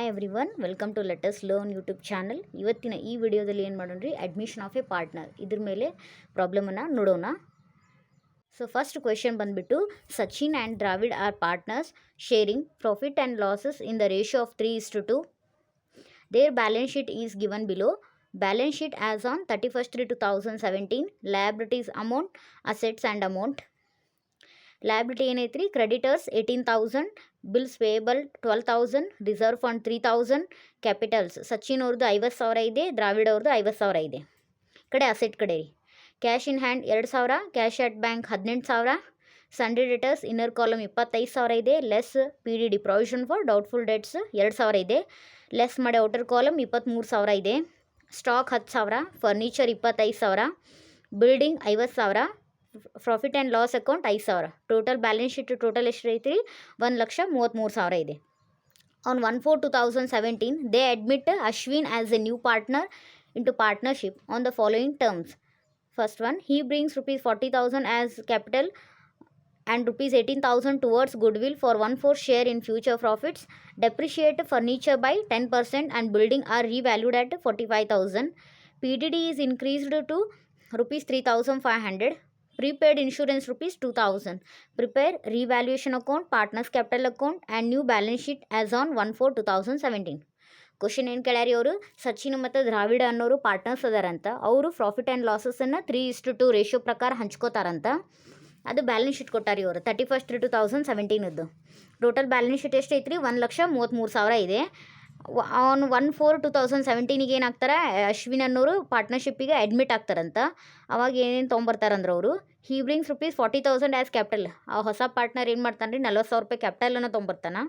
Hi everyone, welcome to let us learn YouTube channel. ಇವತ್ತಿನ ಈ ವಿಡಿಯೋದಲ್ಲಿ ಏನು ಮಾಡೋಣ್ರಿ, ಅಡ್ಮಿಷನ್ ಆಫ್ ಎ ಪಾರ್ಟ್ನರ್ ಇದ್ರ ಮೇಲೆ ಪ್ರಾಬ್ಲಮನ್ನು ನೋಡೋಣ. ಸೊ ಫಸ್ಟ್ ಕ್ವೆಶನ್ ಬಂದುಬಿಟ್ಟು, Sachin and Dravid are partners sharing profit and losses in the ratio of 3:2. Their balance sheet is given below. Balance sheet as on 31/3/2017. Liabilities amount, assets and amount. Liability ಏನೈತ್ರಿ, creditors 18,000, bills payable 12,000, reserve fund 3,000, capitals Sachin ಅವ್ರದ್ದು 50,000 ಇದೆ, ದ್ರಾವಿಡ್ ಅವ್ರದ್ದು 50,000 ಇದೆ. ಕಡೆ asset ಕಡೆ ರೀ, cash in hand 2,000, cash at bank 18,000, Sunday ಡೇಟರ್ಸ್ inner column 25,000 ಇದೆ, less PDD provision for doubtful debts 2,000 ಇದೆ, ಲೆಸ್ ಮಾಡಿ ಔಟರ್ ಕಾಲಮ್ 23,000 ಇದೆ, stock 10,000, furniture 25,000, building 50,000, profit and loss account 5,000. Total balance sheet total ಎಷ್ಟು ಐತಿ ರೀ, 1,33,000 ಇದೆ. On 1/4/2017 they admit Ashwin as A new partner into partnership on the following terms. First one, he brings rupees 40,000 as capital and rupees 18,000 towards goodwill for 1/4 share in future profits. Depreciate furniture by 10% and building are revalued at 45,000. PDD is increased to rupees 3,500. Prepaid insurance rupees 2,000. Prepare revaluation account, partners capital account and new balance sheet as on 1/4/2017. Question ಏನು ಕೇಳ್ಯಾರಿ, ಅವರು ಸಚಿನ್ ಮತ್ತು ದ್ರಾವಿಡ ಅನ್ನೋರು partners ಅದಾರಂತ. ಅವರು profit and ಲಾಸಸನ್ನು 3:2 ratio ಪ್ರಕಾರ ಹಂಚ್ಕೋತಾರಂತ. ಅದು balance sheet ಕೊಟ್ಟಾರಿ ಅವರು 31/3/2017. Total balance sheet ಎಷ್ಟು ಐತ್ರಿ, 1,33,000 ಇದೆ. ಆನ್ 1/4/2017 ಏನಾಗ್ತಾರೆ, ಅಶ್ವಿನ್ ಅನ್ನೋರು ಪಾರ್ಟ್ನರ್ಶಿಪ್ಪಿಗೆ ಅಡ್ಮಿಟ್ ಆಗ್ತಾರಂತ. ಅವಾಗ ಏನೇನು ತೊಗೊಂಬರ್ತಾರಂದ್ರೆ ಅವರು, ಹಿ ಬ್ರಿಂಗ್ಸ್ rupees 40,000 ಆ್ಯಸ್ ಕ್ಯಾಪಿಟಲ್. ಆ ಹೊಸ ಪಾರ್ಟ್ನರ್ ಏನು ಮಾಡ್ತಾನೆ ರೀ, 40,000 ರೂಪಾಯಿ ಕ್ಯಾಪಿಟಲನ್ನು ತೊಗೊಂಬರ್ತಾನೆ,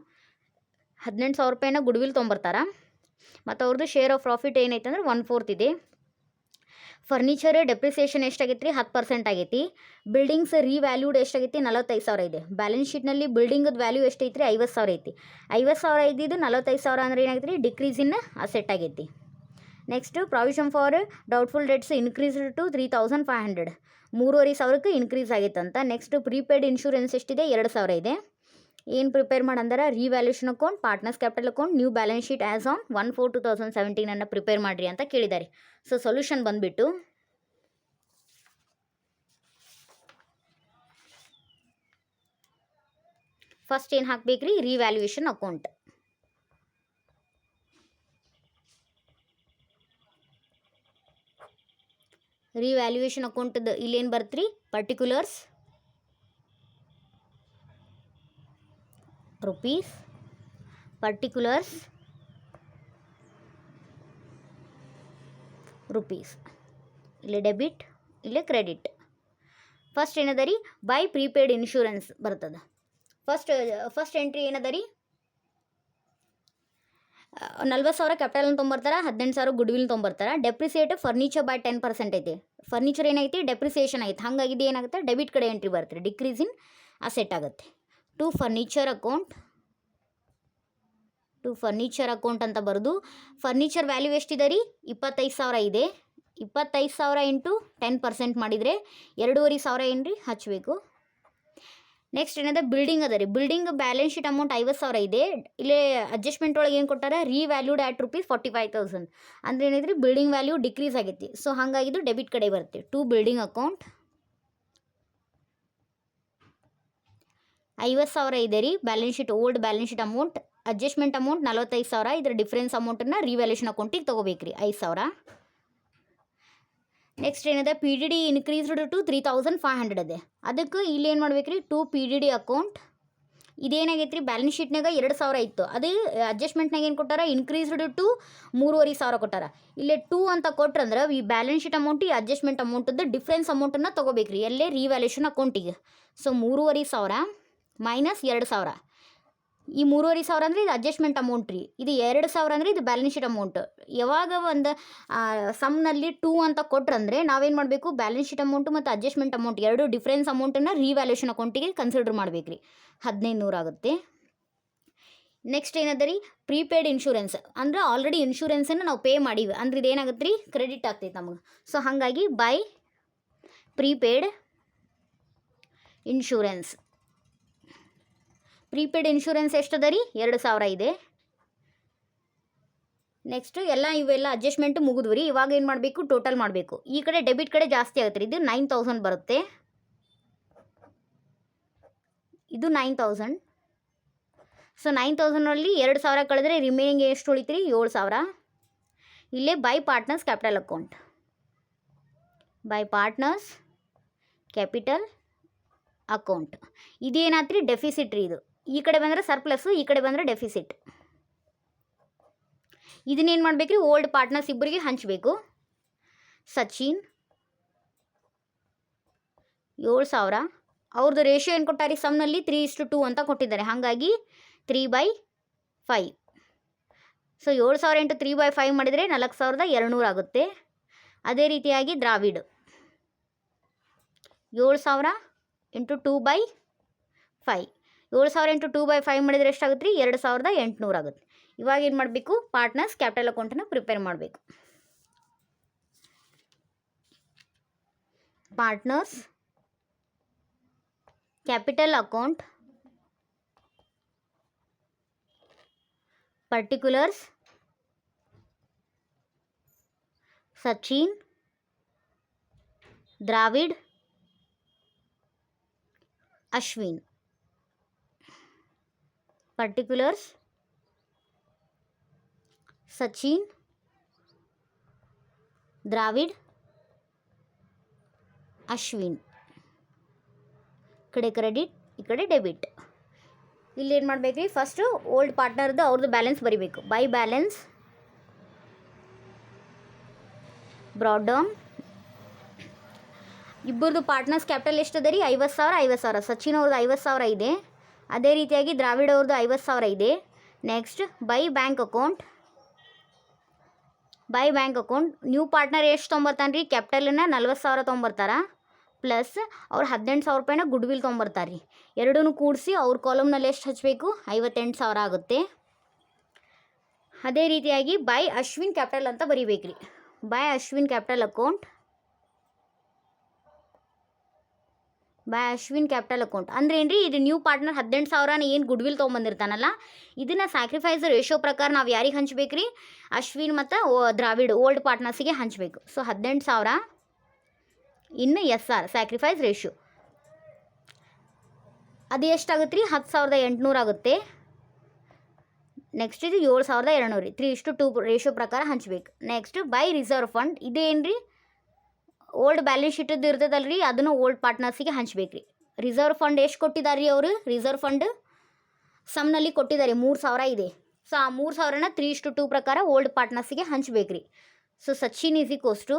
18,000 ರೂಪಾಯಿನ ಗುಡ್ವಿಲ್ ತೊಗೊಂಬರ್ತಾರ. ಮತ್ತು ಅವ್ರದ್ದು ಶೇರ್ ಆಫ್ ಪ್ರಾಫಿಟ್ ಏನೈತೆ ಅಂದ್ರೆ 1/4 ಇದೆ. ಫರ್ನಿಚರ್ ಡೆಪ್ರಿಸಿಯೇಷನ್ ಎಷ್ಟಾಗೈತೆ ರೀ, 10% ಆಗೈತಿ. ಬಿಲ್ಡಿಂಗ್ಸ್ ರೀವ್ಯಾಲ್ಯೂಡ್ ಎಷ್ಟಾಗೈತಿ, 45,000 ಇದೆ. ಬ್ಯಾಲೆನ್ಸ್ ಶೀಟ್ನಲ್ಲಿ ಬಿಲ್ಡಿಂಗದ ವ್ಯಾಲ್ಯೂ ಎಷ್ಟೈತಿ ರೀ, 50,000 ಐತಿ. 50,000 ಇದ್ದಿದ್ದು 45,000 ಅಂದ್ರೆ ಏನಾಗೈತೆ ರೀ, ಡಿಕ್ರೀಸ್ ಇನ್ ಅಸೆಟ್ ಆಗೈತಿ. Next, provision for doubtful debts increase to 3,500, 3,500ಕ್ಕೆ ಇನ್ಕ್ರೀಸ್ ಆಗೈತಂತ. ನೆಕ್ಸ್ಟ್, ಪ್ರೀಪೇಯ್ಡ್ ಇನ್ಶೂರೆನ್ಸ್ ಎಷ್ಟಿದೆ, 2,000 ಇದೆ. ಏನು ಪ್ರಿಪೇರ್ ಮಾಡಂದ್ರೆ, revaluation account, partners capital account, new balance sheet as on 1/4/2017 prepare ಮಾಡಿರಿ ಅಂತ ಕೇಳಿದ್ದಾರೆ. ಸೊ ಸೊಲ್ಯೂಷನ್ ಬಂದುಬಿಟ್ಟು, ಫಸ್ಟ್ ಏನು ಹಾಕ್ಬೇಕು ರೀ, ರಿವ್ಯಾಲ್ಯೂಯೇಷನ್ ಅಕೌಂಟ್. ರಿವ್ಯಾಲ್ಯೂಯೇಷನ್ ಅಕೌಂಟ್ದು ಇಲ್ಲೇನು ಬರ್ತ್ರಿ, ಪರ್ಟಿಕ್ಯುಲರ್ಸ್ rupees, particulars rupees, ಇಲ್ಲಿ ಡೆಬಿಟ್, ಇಲ್ಲಿ ಕ್ರೆಡಿಟ್. ಫಸ್ಟ್ ಏನದ ರೀ, ಬೈ ಪ್ರೀಪೇಯ್ಡ್ ಇನ್ಶೂರೆನ್ಸ್ ಬರ್ತದೆ. ಫಸ್ಟ್ ಎಂಟ್ರಿ ಏನದ ರೀ, 40,000 ಕ್ಯಾಪಿಟಲ್ನ ತೊಗೊಂಬರ್ತಾರೆ, 18,000 ಗುಡ್ವಿಲ್ ತೊಗೊಂಬರ್ತಾರೆ. ಡೆಪ್ರಿಸಿಯೇಟ್ ಫರ್ನಿಚರ್ ಬೈ 10% ಐತಿ. ಫರ್ನಿಚರ್ ಏನೈತಿ, ಡೆಪ್ರಿಸಿಯೇಷನ್ ಐತಿ. ಹಾಗಾಗಿದ್ದು ಏನಾಗುತ್ತೆ, ಡೆಬಿಟ್ ಕಡೆ ಎಂಟ್ರಿ ಬರುತ್ತೆ, ಡಿಕ್ರೀಸ್ ಇನ್ ಅಸೆಟ್ ಆಗುತ್ತೆ. ಟು ಫರ್ನಿಚರ್ ಅಕೌಂಟ್ ಅಂತ ಬರೆದು, ಫರ್ನಿಚರ್ ವ್ಯಾಲ್ಯೂ ಎಷ್ಟಿದೆ ರೀ, 25,000 ಇದೆ. 25,000 ಇಂಟು 10% ಮಾಡಿದರೆ 2,500 ಏನು ರೀ ಹಚ್ಚಬೇಕು. ನೆಕ್ಸ್ಟ್ ಏನದ, ಬಿಲ್ಡಿಂಗ್ ಅದ ರೀ. ಬಿಲ್ಡಿಂಗ್ ಬ್ಯಾಲೆನ್ಸ್ ಶೀಟ್ ಅಮೌಂಟ್ 50,000 ಇದೆ. ಇಲ್ಲಿ ಅಡ್ಜಸ್ಟ್ಮೆಂಟ್ ಒಳಗೆ ಏನು ಕೊಟ್ಟಾರ, ರಿವ್ಯಾಲ್ಯೂಡ್ ಆಟ್ rupees 45,000 ಅಂದರೆ ಏನಿದ್ರಿ, ಬಿಲ್ಡಿಂಗ್ ವ್ಯಾಲ್ಯೂ ಡಿಕ್ರೀಸ್ ಆಗೈತಿ. ಸೊ ಹಾಗಾಗಿದ್ದು ಡೆಬಿಟ್ ಕಡೆ ಬರುತ್ತೆ. ಟು ಬಿಲ್ಡಿಂಗ್ ಅಕೌಂಟ್ 50,000 ಇದೆ ರೀ. Balance sheet old balance sheet amount, adjustment amount 45,000. ಇದರ ಡಿಫ್ರೆನ್ಸ್ ಅಮೌಂಟನ್ನು ರಿವ್ಯಾಲ್ಯೂಷನ್ ಅಕೌಂಟಿಗೆ ತೊಗೋಬೇಕು ರೀ, 5,000. ನೆಕ್ಸ್ಟ್ ಏನದ, PDD ಇನ್ಕ್ರೀಸ್ಡ್ ಟು 3,500 ಇದೆ. ಅದಕ್ಕೆ ಇಲ್ಲಿ ಏನು ಮಾಡ್ಬೇಕು ರೀ, ಟು PDD ಅಕೌಂಟ್. ಇದೇನಾಗೈತೆ ರೀ, ಬ್ಯಾಲೆನ್ಸ್ ಶೀಟ್ನಾಗ 2,000 ಇತ್ತು, ಅದು ಅಡ್ಜಸ್ಟ್ಮೆಂಟ್ನಾಗ ಏನು ಕೊಟ್ಟಾರ, ಇನ್ಕ್ರೀಸ್ಡ್ ಟು 3,500 ಕೊಟ್ಟಾರ. ಇಲ್ಲಿ 2 ಅಂತ ಕೊಟ್ರಂದ್ರೆ ಈ ಬ್ಯಾಲೆನ್ಸ್ ಶೀಟ್ ಅಮೌಂಟ್, ಈ ಅಡ್ಜಸ್ಟ್ಮೆಂಟ್ ಅಮೌಂಟದ್ದು ಡಿಫ್ರೆನ್ಸ್ ಅಮೌಂಟನ್ನು ತೊಗೋಬೇಕು ರೀ, ಎಲ್ಲೇ ರಿವ್ಯಾಲ್ಯೂಷನ್ ಅಕೌಂಟಿಗೆ. So 3,500 minus 2,000. ಈ 3,500 ಅಂದರೆ ಇದು ಅಡ್ಜಸ್ಟ್ಮೆಂಟ್ ಅಮೌಂಟ್ ರೀ, ಇದು 2,000 ಅಂದರೆ ಇದು ಬ್ಯಾಲೆನ್ಸ್ ಶೀಟ್ ಅಮೌಂಟ್. ಯಾವಾಗ ಒಂದು ಸಮ್ನಲ್ಲಿ 2 ಅಂತ ಕೊಟ್ರಂದರೆ ನಾವೇನು ಮಾಡಬೇಕು, ಬ್ಯಾಲೆನ್ಸ್ ಶೀಟ್ ಅಮೌಂಟು ಮತ್ತು ಅಡ್ಜಸ್ಟ್ಮೆಂಟ್ ಅಮೌಂಟ್ ಎರಡು ಡಿಫ್ರೆನ್ಸ್ ಅಮೌಂಟನ್ನು ರಿವ್ಯಾಲ್ಯೂಷನ್ ಅಕೌಂಟಿಗೆ ಕನ್ಸಿಡರ್ ಮಾಡ್ಬೇಕು ರೀ. 1,500 ಆಗುತ್ತೆ. ನೆಕ್ಸ್ಟ್ ಏನದ ರೀ, ಪ್ರೀಪೇಯ್ಡ್ ಇನ್ಶೂರೆನ್ಸ್ ಅಂದ್ರೆ ಆಲ್ರೆಡಿ ಇನ್ಶೂರೆನ್ಸನ್ನು ನಾವು ಪೇ ಮಾಡೀವಿ ಅಂದ್ರೆ ಇದೇನಾಗುತ್ತೆ ರೀ, ಕ್ರೆಡಿಟ್ ಆಗ್ತೈತೆ ನಮಗೆ. ಸೊ ಹಾಗಾಗಿ by prepaid insurance. Prepaid insurance ಎಷ್ಟದ ರೀ, 2,000 ಇದೆ. ನೆಕ್ಸ್ಟು ಇವೆಲ್ಲ ಅಡ್ಜಸ್ಟ್ಮೆಂಟು ಮುಗಿದ್ವು ರೀ. ಇವಾಗ ಏನು ಮಾಡಬೇಕು, ಟೋಟಲ್ ಮಾಡಬೇಕು. ಈ ಕಡೆ ಡೆಬಿಟ್ ಕಡೆ ಜಾಸ್ತಿ ಆಗುತ್ತೆ ರೀ. ಇದು 9000 ಬರುತ್ತೆ, ಇದು 9000. ಸೊ 9000ನಲ್ಲಿ 2000 ಕಳೆದ್ರೆ ರಿಮೈನಿಂಗ್ ಎಷ್ಟು ಉಳಿತೀರಿ, 7000. ಇಲ್ಲೇ by partners capital account, by partners capital account. ಇದೇನಾತ್ರಿ, ಡೆಫಿಸಿಟ್ ರೀ. ಇದು ಈ ಕಡೆ ಬಂದರೆ ಸರ್ಪ್ಲಸ್ಸು, ಈ ಕಡೆ ಬಂದರೆ ಡೆಫಿಸಿಟ್. ಇದನ್ನೇನು ಮಾಡಬೇಕು ರೀ, ಓಲ್ಡ್ ಪಾರ್ಟ್ನರ್ಸ್ ಇಬ್ಬರಿಗೆ ಹಂಚಬೇಕು. ಸಚಿನ್ 7000, ಅವ್ರದ್ದು ರೇಷಿಯೋ ಏನು ಕೊಟ್ಟಾರಿ ಸಮ್ನಲ್ಲಿ, 3:2 ಅಂತ ಕೊಟ್ಟಿದ್ದಾರೆ. ಹಾಗಾಗಿ 3/5. ಸೊ 7000 ಇಂಟು 3/5 ಮಾಡಿದರೆ 4200 ಆಗುತ್ತೆ. ಅದೇ ರೀತಿಯಾಗಿ ದ್ರಾವಿಡ್ 7000 ಇಂಟು 2/5, 7000 ಇಂಟು 2/5 ಮಾಡಿದರೆ ಎಷ್ಟಾಗುತ್ತೆ ರೀ, 2800 ಆಗುತ್ತೆ. ಇವಾಗ ಏನು ಮಾಡಬೇಕು, ಪಾರ್ಟ್ನರ್ಸ್ ಕ್ಯಾಪಿಟಲ್ ಅಕೌಂಟನ್ನು ಪ್ರಿಪೇರ್ ಮಾಡಬೇಕು. Partners capital account, particulars Sachin, Dravid, Ashwin. Particulars Sachin, Dravid, Ashwin. ಈ ಕಡೆ ಕ್ರೆಡಿಟ್, ಈ ಕಡೆ ಡೆಬಿಟ್. ಇಲ್ಲಿ ಏನು ಮಾಡಬೇಕು ರೀ, ಫಸ್ಟು ಓಲ್ಡ್ ಪಾರ್ಟ್ನರ್ದು ಅವ್ರದ್ದು ಬ್ಯಾಲೆನ್ಸ್ ಬರಿಬೇಕು. By balance brought down. ಇಬ್ಬರದು ಪಾರ್ಟ್ನರ್ಸ್ ಕ್ಯಾಪಿಟಲ್ ಎಷ್ಟದ ರೀ, 50,000. ಸಚಿನ್ ಅವ್ರದ್ದು 50,000 ಇದೆ. ಅದೇ ರೀತಿಯಾಗಿ ದ್ರಾವಿಡ್ ಅವ್ರದ್ದು 50,000 ಇದೆ. Next by bank account, by bank account. New partner ಎಷ್ಟು ತೊಗೊಂಬರ್ತಾನೆ ರೀ, ಕ್ಯಾಪಿಟಲನ್ನು 40,000 ತೊಗೊಂಬರ್ತಾರ, ಪ್ಲಸ್ ಅವ್ರು 18,000 ರೂಪಾಯಿನ ಗುಡ್ ವಿಲ್ ತೊಗೊಂಬರ್ತಾರೆ ರೀ. ಎರಡೂ ಕೂಡಿಸಿ ಅವ್ರ ಕಾಲಮ್ನಲ್ಲಿ ಎಷ್ಟು ಹಚ್ಚಬೇಕು, 58,000 ಆಗುತ್ತೆ. ಅದೇ ರೀತಿಯಾಗಿ ಬೈ ಅಶ್ವಿನ್ ಕ್ಯಾಪಿಟಲ್ ಅಂತ ಬರಿಬೇಕು ರೀ. By Ashwin capital account, by Ashwin capital account ಅಂದ್ರೆ ಏನು ರೀ, ಇದು ನ್ಯೂ ಪಾರ್ಟ್ನರ್ 18,000 ಏನು ಗುಡ್ ವಿಲ್ ತೊಗೊಂಬಂದಿರ್ತಾನಲ್ಲ, ಇದನ್ನು ಸ್ಯಾಕ್ರಿಫೈಸ್ ರೇಷೋ ಪ್ರಕಾರ ನಾವು ಯಾರಿಗೆ ಹಂಚ್ಬೇಕು ರೀ, ಅಶ್ವಿನ್ ಮತ್ತು ದ್ರಾವಿಡ್ ಓಲ್ಡ್ ಪಾರ್ಟ್ನರ್ಸಿಗೆ ಹಂಚಬೇಕು. ಸೊ 18,000 ಇನ್ನು SR ಸ್ಯಾಕ್ರಿಫೈಸ್ ರೇಷಿಯೋ ಅದು ಎಷ್ಟಾಗುತ್ತೆ ರೀ, 10,800 ಆಗುತ್ತೆ. ನೆಕ್ಸ್ಟ್ ಇದು 7,200 ರೀ. 3:2 ರೇಷಿಯೋ ಪ್ರಕಾರ ಹಂಚ್ಬೇಕು. ನೆಕ್ಸ್ಟ್ ಬೈ ರಿಸರ್ವ್ ಫಂಡ್, ಇದೇನು ರೀ, ಓಲ್ಡ್ ಬ್ಯಾಲೆನ್ಸ್ ಶೀಟದ್ದು ಇರ್ತದಲ್ಲ ರೀ, ಅದನ್ನು ಓಲ್ಡ್ ಪಾರ್ಟ್ನರ್ಸಿಗೆ ಹಂಚ್ಬೇಕು ರೀ. ರಿಸರ್ವ್ ಫಂಡ್ ಎಷ್ಟು ಕೊಟ್ಟಿದ್ದಾರೆ ರೀ ಅವರು, ರಿಸರ್ವ್ ಫಂಡ್ ಸಮ್ನಲ್ಲಿ ಕೊಟ್ಟಿದ್ದಾರೆ 3,000 ಇದೆ. ಸೊ ಆ 3,000ನ 3:2 ಪ್ರಕಾರ ಓಲ್ಡ್ ಪಾರ್ಟ್ನರ್ಸಿಗೆ ಹಂಚ್ಬೇಕು ರೀ. So Sachin is equals to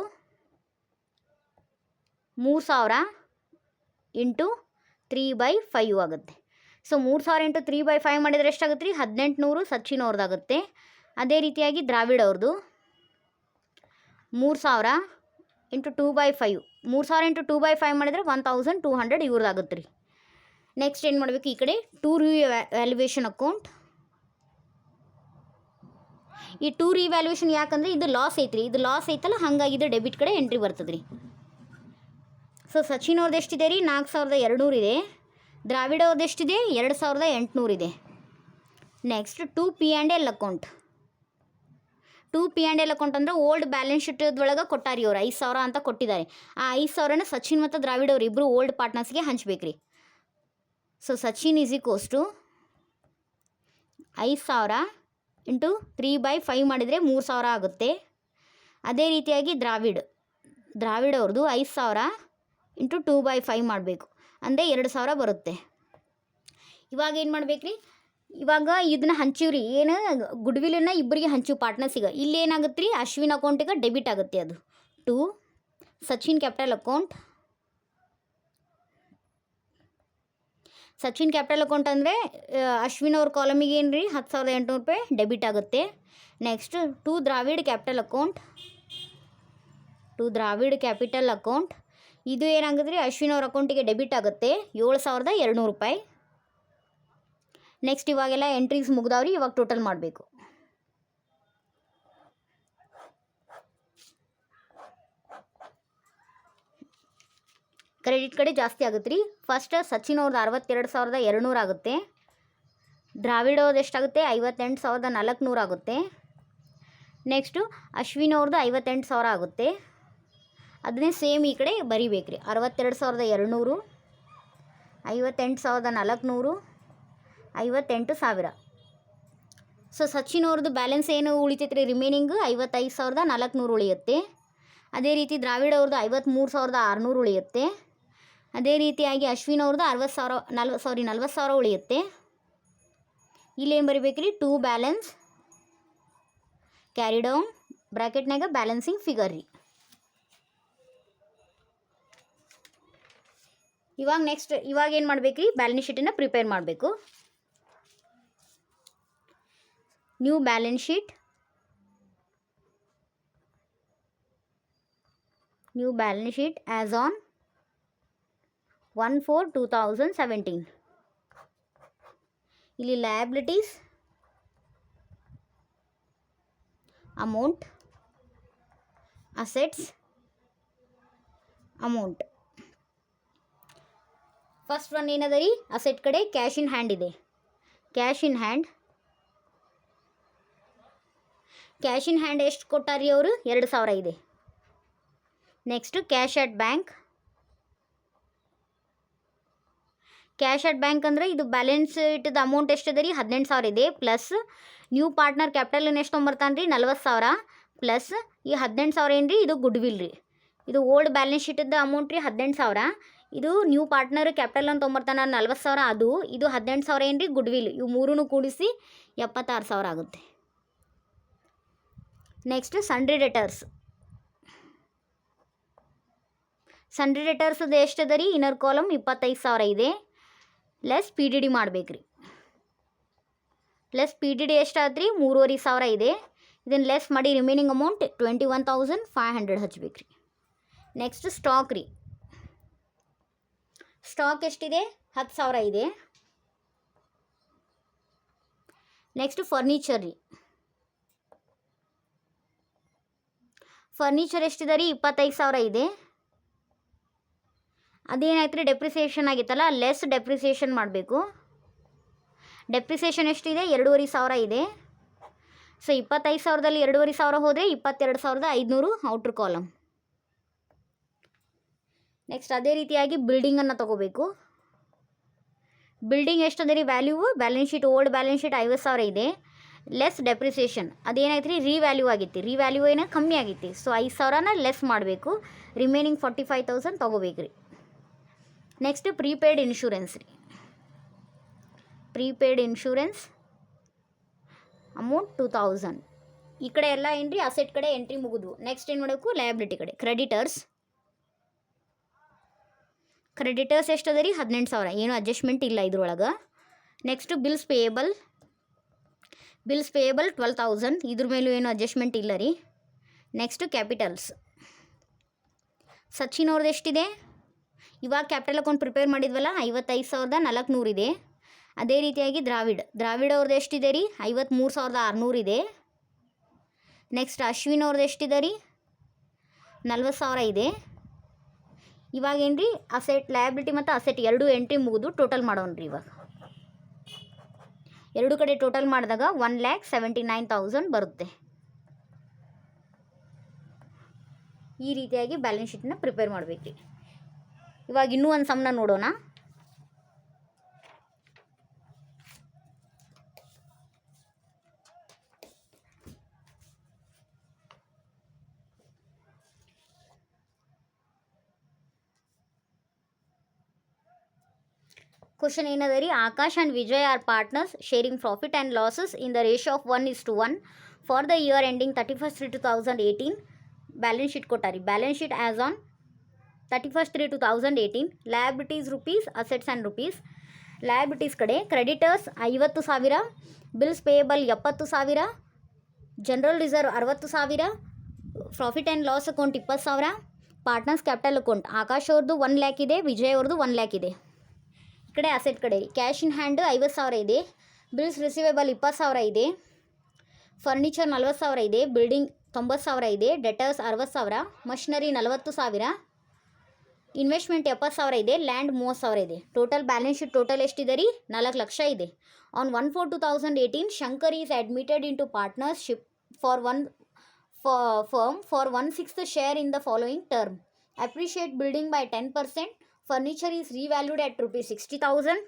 3,000 into 3/5 ಆಗುತ್ತೆ. ಸೊ 3,000 ಇಂಟು 3/5 ಮಾಡಿದರೆ ಎಷ್ಟಾಗುತ್ತೆ ರೀ, 1800 ಸಚಿನ್ ಅವ್ರದ್ದಾಗುತ್ತೆ. ಅದೇ ರೀತಿಯಾಗಿ ದ್ರಾವಿಡ್ ಅವ್ರದ್ದು 3,000 ಇಂಟು 2/5, 3,000 ಇಂಟು 2/5 ಮಾಡಿದರೆ 1,200 ಇವ್ರದ್ದಾಗುತ್ತೆ ರೀ. ನೆಕ್ಸ್ಟ್ ಏನು ಮಾಡಬೇಕು, ಈ ಕಡೆ ಟು ರಿವ್ಯಾಲ್ಯೂಯೇಷನ್ ಅಕೌಂಟ್. ಈ ಟು ರಿವ್ಯಾಲ್ಯೂಯೇಷನ್ ಯಾಕಂದರೆ ಇದು ಲಾಸ್ ಐತ್ರಿ, ಇದು ಲಾಸ್ ಐತಲ್ಲ, ಹಾಗಾಗಿ ಇದು ಡೆಬಿಟ್ ಕಡೆ ಎಂಟ್ರಿ ಬರ್ತದೆ ರೀ. ಸೊ ಸಚಿನ್ ಅವ್ರದ್ದು ಎಷ್ಟಿದೆ ರೀ, 4,200 ಇದೆ. ದ್ರಾವಿಡ್ ಅವ್ರದ್ದು ಎಷ್ಟಿದೆ, 2,800 ಇದೆ. Next to P&L account. To P&L account ಅಂದರೆ ಓಲ್ಡ್ ಬ್ಯಾಲೆನ್ಸ್ ಶೀಟದೊಳಗೆ ಕೊಟ್ಟಾರಿ ಅವ್ರು 5,000 ಅಂತ ಕೊಟ್ಟಿದ್ದಾರೆ. ಆ 5,000ನ ಸಚಿನ್ ಮತ್ತು ದ್ರಾವಿಡ್ ಅವ್ರು ಇಬ್ಬರು ಓಲ್ಡ್ ಪಾರ್ಟ್ನರ್ಸ್ಗೆ ಹಂಚ್ಬೇಕು ರೀ. So Sachin is equals to 5,000 into 3/5 ಮಾಡಿದರೆ 3,000 ಆಗುತ್ತೆ. ಅದೇ ರೀತಿಯಾಗಿ ದ್ರಾವಿಡ್ ಅವ್ರದ್ದು 5,000 ಇಂಟು 2/5 ಮಾಡಬೇಕು, ಅಂದರೆ 2,000 ಬರುತ್ತೆ. ಇವಾಗ ಏನು ಮಾಡ್ಬೇಕು ರೀ, ಇವಾಗ ಇದನ್ನ ಹಂಚಿವ್ರಿ, ಏನು ಗುಡ್ ವಿಲನ್ನು ಇಬ್ಬರಿಗೆ ಹಂಚಿವು ಪಾರ್ಟ್ನರ್ಸಿಗೆ. ಇಲ್ಲಿ ಏನಾಗುತ್ತೆ ರೀ, ಅಶ್ವಿನ್ ಅಕೌಂಟಿಗೆ ಡೆಬಿಟ್ ಆಗುತ್ತೆ. ಅದು to Sachin capital account. Sachin capital account ಅಂದರೆ ಅಶ್ವಿನ್ ಅವ್ರ ಕಾಲಮಿಗೆ ಏನು ರೀ, 10,800 ರೂಪಾಯಿ ಡೆಬಿಟ್ ಆಗುತ್ತೆ. Next to Dravid capital account, ಇದು ಏನಾಗುತ್ತೆ ರೀ, ಅಶ್ವಿನ್ ಅವ್ರ ಅಕೌಂಟಿಗೆ ಡೆಬಿಟ್ ಆಗುತ್ತೆ 7,200 ರೂಪಾಯಿ. ನೆಕ್ಸ್ಟ್ ಇವಾಗೆಲ್ಲ ಎಂಟ್ರೀಸ್ ಮುಗ್ದಾವ್ರಿ, ಇವಾಗ ಟೋಟಲ್ ಮಾಡಬೇಕು. ಕ್ರೆಡಿಟ್ ಕಡೆ ಜಾಸ್ತಿ ಆಗುತ್ತೆ ರೀ. ಫಸ್ಟ್ ಸಚಿನ್ ಅವ್ರದ್ದು 62,200 ಆಗುತ್ತೆ. ದ್ರಾವಿಡ್ ಅವ್ರದ್ದು ಎಷ್ಟಾಗುತ್ತೆ, 58,400 ಆಗುತ್ತೆ. ನೆಕ್ಸ್ಟು ಅಶ್ವಿನ್ ಅವ್ರದ್ದು 58,000 ಆಗುತ್ತೆ. ಅದನ್ನೇ ಸೇಮ್ ಈ ಕಡೆ ಬರಿಬೇಕು ರೀ. 62,200, 58,400, 58,000. ಸೊ ಸಚಿನ್ ಅವ್ರದ್ದು ಬ್ಯಾಲೆನ್ಸ್ ಏನು ಉಳಿತೈತೆ ರೀ, ರಿಮೈನಿಂಗ್ 55,400 ಉಳಿಯುತ್ತೆ. ಅದೇ ರೀತಿ ದ್ರಾವಿಡ್ ಅವ್ರದ್ದು 53,600 ಉಳಿಯುತ್ತೆ. ಅದೇ ರೀತಿಯಾಗಿ ಅಶ್ವಿನ್ ಅವ್ರದ್ದು 40,000 ಉಳಿಯುತ್ತೆ. ಇಲ್ಲೇನು ಬರಿಬೇಕು ರೀ, ಟು ಬ್ಯಾಲೆನ್ಸ್ ಕ್ಯಾರಿ ಡೌನ್ ಬ್ರ್ಯಾಕೆಟ್ನಾಗ ಬ್ಯಾಲೆನ್ಸಿಂಗ್ ಫಿಗರ್ ರೀ. ಇವಾಗ ಏನು ಮಾಡ್ಬೇಕು ರೀ, ಬ್ಯಾಲೆನ್ಸ್ ಶೀಟನ್ನು ಪ್ರಿಪೇರ್ ಮಾಡಬೇಕು. New balance sheet, as on 1/4/2017. ಇಲ್ಲಿ liabilities amount, assets amount. First one ಏನದ ರೀ, ಅಸೆಟ್ ಕಡೆ ಕ್ಯಾಶ್ ಇನ್ ಹ್ಯಾಂಡ್ ಇದೆ. ಕ್ಯಾಶ್ ಇನ್ ಹ್ಯಾಂಡ್ ಎಷ್ಟು ಕೊಟ್ಟಾರಿ ಅವರು, 2,000 ಇದೆ. Next cash at bank. ಅಂದರೆ ಇದು ಬ್ಯಾಲೆನ್ಸ್ ಇಟ್ಟದ ಅಮೌಂಟ್ ಎಷ್ಟಿದೆ ರೀ, 18,000 ಇದೆ. ಪ್ಲಸ್ ನ್ಯೂ ಪಾರ್ಟ್ನರ್ ಕ್ಯಾಪಿಟಲ್ ಎಷ್ಟು ತೊಗೊಂಬರ್ತಾನೆ ರೀ, 40,000. ಪ್ಲಸ್ ಈ 18,000 ಏನು ರೀ, ಇದು ಗುಡ್ ವಿಲ್ ರೀ. ಇದು ಓಲ್ಡ್ ಬ್ಯಾಲೆನ್ಸ್ ಶೀಟದ ಅಮೌಂಟ್ ರೀ 18,000. ಇದು ನ್ಯೂ ಪಾರ್ಟ್ನರ್ ಕ್ಯಾಪಿಟಲ್ ಅಂತ ತೊಗೊಂಬರ್ತಾನೆ 40,000. ಇದು 18,000 ಏನು ರೀ, ಗುಡ್ ವಿಲ್. ಇವು ಮೂರೂ ಕೂಡಿಸಿ 76,000 ಆಗುತ್ತೆ. Next sundry debtors. ಎಷ್ಟದ ರೀ, ಇನ್ನರ್ ಕಾಲಮ್ 25,000 ಇದೆ. ಲೆಸ್ ಪಿ ಡಿ ಡಿ ಮಾಡ್ಬೇಕು ರೀ. ಎಷ್ಟಾದ್ರಿ, 3,500 ಇದೆ. ಇದನ್ನು ಲೆಸ್ ಮಾಡಿ ರಿಮೈನಿಂಗ್ ಅಮೌಂಟ್ 21,500 ಹಚ್ಬೇಕು ರೀ. ನೆಕ್ಸ್ಟ್ ಸ್ಟಾಕ್ ರೀ. ಸ್ಟಾಕ್ ಎಷ್ಟಿದೆ, 10,000 ಇದೆ. ನೆಕ್ಸ್ಟ್ ಫರ್ನಿಚರ್ ರೀ. ಎಷ್ಟಿದೆ ರೀ, 25,000 ಇದೆ. ಅದೇನಾಯ್ತು ರೀ, ಡೆಪ್ರಿಸಿಯೇಷನ್ ಆಗಿತ್ತಲ್ಲ, ಲೆಸ್ ಡೆಪ್ರಿಸಿಯೇಷನ್ ಮಾಡಬೇಕು. ಡೆಪ್ರಿಸಿಯೇಷನ್ ಎಷ್ಟಿದೆ, 2,500 ಇದೆ. ಸೊ 25,000ದಲ್ಲಿ 2,500 ಹೋದರೆ 22,500 ಔಟ್ರ್ ಕಾಲಮ್. ನೆಕ್ಸ್ಟ್ ಅದೇ ರೀತಿಯಾಗಿ ಬಿಲ್ಡಿಂಗನ್ನು ತೊಗೋಬೇಕು. ಬಿಲ್ಡಿಂಗ್ ಎಷ್ಟದ ರೀ, value balance sheet, old balance sheet 50,000 ಇದೆ. ಲೆಸ್ ಡೆಪ್ರಿಸಿಯೇಷನ್ ಅದೇನಾಯ್ತು ರೀ, ರೀವ್ಯಾಲ್ಯೂ ಆಗಿತ್ತು. ರೀವ್ಯಾಲ್ಯೂ ಏನೋ ಕಮ್ಮಿ ಆಗಿತ್ತು. ಸೊ 5,000ನ ಲೆಸ್ ಮಾಡಬೇಕು. ರಿಮೈನಿಂಗ್ 45,000 ತೊಗೋಬೇಕು ರೀ. ನೆಕ್ಸ್ಟ್ ಪ್ರೀಪೇಯ್ಡ್ ಇನ್ಶೂರೆನ್ಸ್ ರೀ. ಅಮೌಂಟ್ 2,000. ಈ ಕಡೆ ಎಲ್ಲ ಏನು ರೀ, ಅಸೆಟ್ ಕಡೆ ಎಂಟ್ರಿ ಮುಗಿದ್ವು. ನೆಕ್ಸ್ಟ್ ಏನು ಮಾಡಬೇಕು, ಲಯಬಿಲಿಟಿ ಕಡೆ. ಕ್ರೆಡಿಟರ್ಸ್ ಎಷ್ಟದ ರೀ, 18,000. ಏನು ಅಡ್ಜಸ್ಟ್ಮೆಂಟ್ ಇಲ್ಲ ಇದ್ರೊಳಗೆ. Next bills payable 12,000. ಇದ್ರ ಮೇಲೂ ಏನು ಅಡ್ಜಸ್ಟ್ಮೆಂಟ್ ಇಲ್ಲ ರೀ. Next capitals. ಸಚಿನ್ ಅವ್ರದ್ದು ಎಷ್ಟಿದೆ, ಇವಾಗ ಕ್ಯಾಪಿಟಲ್ ಅಕೌಂಟ್ ಪ್ರಿಪೇರ್ ಮಾಡಿದ್ವಲ್ಲ, 55,400 ಇದೆ. ಅದೇ ರೀತಿಯಾಗಿ ದ್ರಾವಿಡ್ ಅವ್ರದ್ದು ಎಷ್ಟಿದೆ ರೀ, 53,600 ಇದೆ. ನೆಕ್ಸ್ಟ್ ಅಶ್ವಿನ್ ಅವ್ರದ್ದು ಎಷ್ಟಿದೆ ರೀ, 40,000 ಇದೆ. ಇವಾಗ ಏನು ರೀ, ಅಸೆಟ್ ಲಯಬಿಲಿಟಿ ಮತ್ತು ಅಸೆಟ್ ಎರಡು ಎಂಟ್ರಿ ಮುಗಿದು ಟೋಟಲ್ ಮಾಡೋಣ ರೀ. ಇವಾಗ ಎರಡು ಕಡೆ ಟೋಟಲ್ ಮಾಡಿದಾಗ 1,79,000 ಬರುತ್ತೆ. ಈ ರೀತಿಯಾಗಿ ಬ್ಯಾಲೆನ್ಸ್ ಶೀಟನ್ನ ಪ್ರಿಪೇರ್ ಮಾಡಬೇಕು ರೀ. ಇವಾಗ ಇನ್ನೂ ಒಂದು ಸಮ್ನ ನೋಡೋಣ. ಕ್ವಶನ್ ಏನದ ರೀ, Akash and Vijay are partners sharing profit and losses in the ratio of 1:1 for the year ending 31/3/2018. Balance sheet ಕೊಟ್ಟಾರಿ. Balance sheet as on 31/3/2018. Liabilities rupees, assets and rupees. Liabilities ಕಡೆ creditors 50,000, bills payable 70,000, general reserve 60,000, profit and loss account 20,000, partners capital account Akash ಅವ್ರದ್ದು 1 lakh ಇದೆ, ವಿಜಯ್ ಅವ್ರದ್ದು 1 lakh ಇದೆ. ಈ ಕಡೆ asset ಕಡೆ cash in hand 50,000 ಇದೆ. ಬಿಲ್ಸ್ ರಿಸೀವೇಬಲ್ 20,000 ಇದೆ. ಫರ್ನಿಚರ್ 40,000 ಇದೆ. ಬಿಲ್ಡಿಂಗ್ 90,000 ಇದೆ. ಡೆಟರ್ಸ್ 60,000, ಮಷಿನರಿ 40,000, ಇನ್ವೆಸ್ಟ್ಮೆಂಟ್ 70,000 ಇದೆ. ಲ್ಯಾಂಡ್ 30,000 ಇದೆ. ಟೋಟಲ್ ಬ್ಯಾಲೆನ್ಸ್ ಶೀಟ್ ಟೋಟಲ್ ಎಷ್ಟಿದೆ ರೀ, 4 ಲಕ್ಷ ಇದೆ. On 1/4/2018 Shankar is admitted into partnership for firm for 1/6 share in the following term. Appreciate building by 10%. Furniture is revalued at rupees 60,000.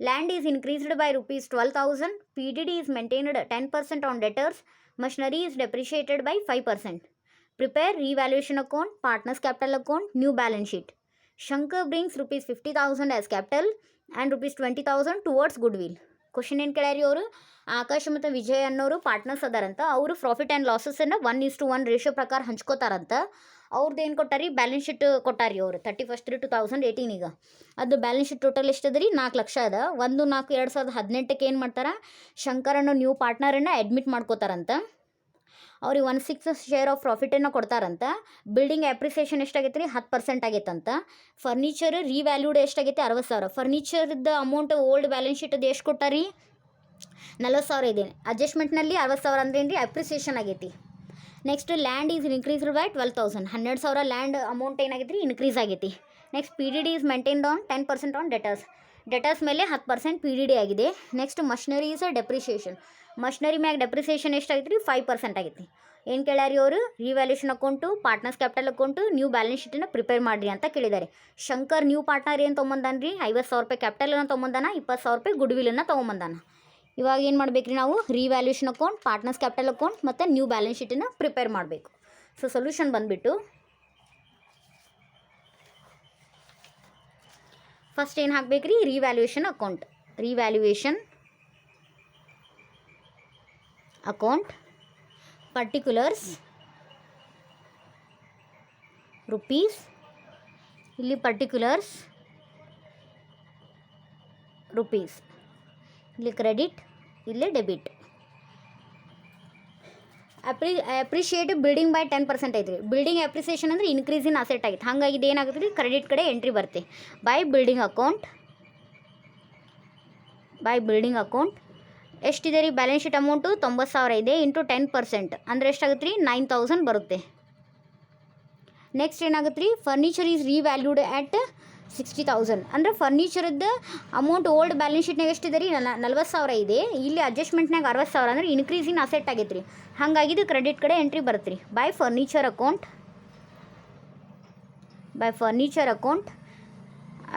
Land is increased by rupees 12,000. PDD is maintained 10% on debtors. Machinery is depreciated by 5%. Prepare revaluation account, partners capital account, new balance sheet. Shankar brings rupees 50,000 as capital and rupees 20,000 towards goodwill. Question ಏನು ಕೇಳ್ಯಾರಿ ಅವರು, ಆಕಾಶ್ ಮತ್ತು ವಿಜಯ್ ಅನ್ನೋರು partners ಅದಾರಂತ. ಅವರು profit and ಲಾಸಸ್ಸನ್ನು 1:1 ratio ಪ್ರಕಾರ ಹಂಚ್ಕೋತಾರಂತ. ಅವ್ರದ್ದು ಏನು ಕೊಟ್ಟಾರಿ, balance sheet ಕೊಟ್ಟಾರಿ ಅವರು 31/3/2018. ಈಗ ಅದು ಬ್ಯಾಲೆನ್ಸ್ ಶೀಟ್ ಟೋಟಲ್ ಎಷ್ಟದ ರೀ, 4 ಲಕ್ಷ ಅದ. 1/4/2018 ಏನು ಮಾಡ್ತಾರೆ, ಶಂಕರ್ ಅನ್ನೋ ನ್ಯೂ ಪಾರ್ಟ್ನರನ್ನು ಅಡ್ಮಿಟ್ ಮಾಡ್ಕೋತಾರಂತ. ಅವ್ರಿಗೆ 1/6 ಶೇರ್ ಆಫ್ ಪ್ರಾಫಿಟನ್ನು ಕೊಡ್ತಾರಂತ. ಬಿಲ್ಡಿಂಗ್ ಅಪ್ರಿಸಿಯೇಷನ್ ಎಷ್ಟಾಗೈತೆ ರೀ, 10% ಆಗೈತಂತ. ಫರ್ನಿಚರ್ ರೀವ್ಯಾಲ್ಯೂಡ್ ಎಷ್ಟಾಗೈತೆ, 60,000. ಫರ್ನಿಚರ್ದ ಅಮೌಂಟ್ ಓಲ್ಡ್ ಬ್ಯಾಲೆನ್ಸ್ ಶೀಟದ್ದು ಎಷ್ಟು ಕೊಟ್ಟಾರಿ, 40,000 ಇದೆ. ಅಡ್ಜಸ್ಟ್ಮೆಂಟ್ನಲ್ಲಿ 60,000 ಅಂದ್ರೇನು ರೀ, ಅಪ್ರಿಸಿಯೇಷನ್ ಆಗೈತಿ. Next land is increased by 12,000. 12,000 land amount ಏನಾಗೈತೆ ರೀ, ಇನ್ಕ್ರೀಸ್ ಆಗೈತಿ. Next PDD is maintained on 10% on debtors ಮೇಲೆ 10% PDD ಆಗಿದೆ. Next machinery is depreciation. Machinery ಮ್ಯಾಗ ಡೆಪ್ರಿಸಿಯೇಷನ್ ಎಷ್ಟಾಗೈತೆ ರೀ, 5% ಆಗೈತಿ. ಏನು ಕೇಳ್ಯಾರಿ ಅವರು, revaluation account, partners capital account, new balance ಶೀಟನ್ನು ಪ್ರಿಪೇರ್ ಮಾಡಿರಿ ಅಂತ ಕೇಳಿದ್ದಾರೆ. ಶಂಕರ್ ನ್ಯೂ ಪಾರ್ಟ್ನರ್ ಏನು ತೊಗೊಂಬಂದಾನ ರೀ, 50,000 ರೂಪಾಯಿ ಕ್ಯಾಪಿಟಲನ್ನು ತೊಗೊಂಬಂದಾನ, 20,000 ರೂಪಾಯಿ ಗುಡ್ವಿಲನ್ನು ತೊಗೊಂಬಂದಾನ. ಇವಾಗ ಏನು ಮಾಡ್ಬೇಕು ರೀ, ನಾವು revaluation account, partners capital account ಮತ್ತು ನ್ಯೂ ಬ್ಯಾಲೆನ್ಸ್ ಶೀಟನ್ನು ಪ್ರಿಪೇರ್ ಮಾಡಬೇಕು. ಸೊ ಸೊಲ್ಯೂಷನ್ ಬಂದುಬಿಟ್ಟು ಫಸ್ಟ್ ಏನು ಹಾಕಬೇಕು ರೀ, revaluation account. Revaluation account, particulars rupees, ಇಲ್ಲಿ ಪರ್ಟಿಕ್ಯುಲರ್ಸ್ ರುಪೀಸ್, ಇಲ್ಲಿ ಕ್ರೆಡಿಟ್, ಇಲ್ಲಿ ಡೆಬಿಟ್. ಅಪ್ರಿಷಿಯೇಟ್ ಬಿಲ್ಡಿಂಗ್ ಬೈ 10% ಐತ್ರಿ. ಬಿಲ್ಡಿಂಗ್ ಅಪ್ರಿಸಿಯೇಷನ್ ಅಂದರೆ ಇನ್ಕ್ರೀಸ್ ಇನ್ ಅಸೆಟ್ ಆಗಿತ್ತು. ಹಾಗಾಗಿ ಇದು ಏನಾಗುತ್ತೆ ರೀ, ಕ್ರೆಡಿಟ್ ಕಡೆ ಎಂಟ್ರಿ ಬರುತ್ತೆ. ಬೈ ಬಿಲ್ಡಿಂಗ್ ಅಕೌಂಟ್ ಎಷ್ಟಿದೆ ರೀ, ಬ್ಯಾಲೆನ್ಸ್ ಶೀಟ್ ಅಮೌಂಟು 90,000 ಇದೆ. ಇಂಟು 10% ಅಂದರೆ ಎಷ್ಟಾಗುತ್ತೆ ರೀ, 9,000 ಬರುತ್ತೆ. ನೆಕ್ಸ್ಟ್ ಏನಾಗುತ್ತೆ ರೀ, ಫರ್ನಿಚರ್ ಈಸ್ ರೀವ್ಯಾಲ್ಯೂಡ್ ಆ್ಯಟ್ 60,000 ಅಂದರೆ ಫರ್ನಿಚರ್ದು ಅಮೌಂಟ್ ಓಲ್ಡ್ ಬ್ಯಾಲೆನ್ಸ್ ಶೀಟ್ನಾಗ ಎಷ್ಟಿದೆ ರೀ, 40,000 ಇದೆ. ಇಲ್ಲಿ ಅಡ್ಜಸ್ಟ್ಮೆಂಟ್ನಾಗ 60,000 ಅಂದರೆ ಇನ್ಕ್ರೀಸ್ ಇನ್ ಅಸೆಟ್ ಆಗೈತೆ ರೀ. ಹಾಗಾಗಿ ಇದು ಕ್ರೆಡಿಟ್ ಕಡೆ ಎಂಟ್ರಿ ಬರುತ್ತೆ ರೀ. ಬೈ ಫರ್ನಿಚರ್ ಅಕೌಂಟ್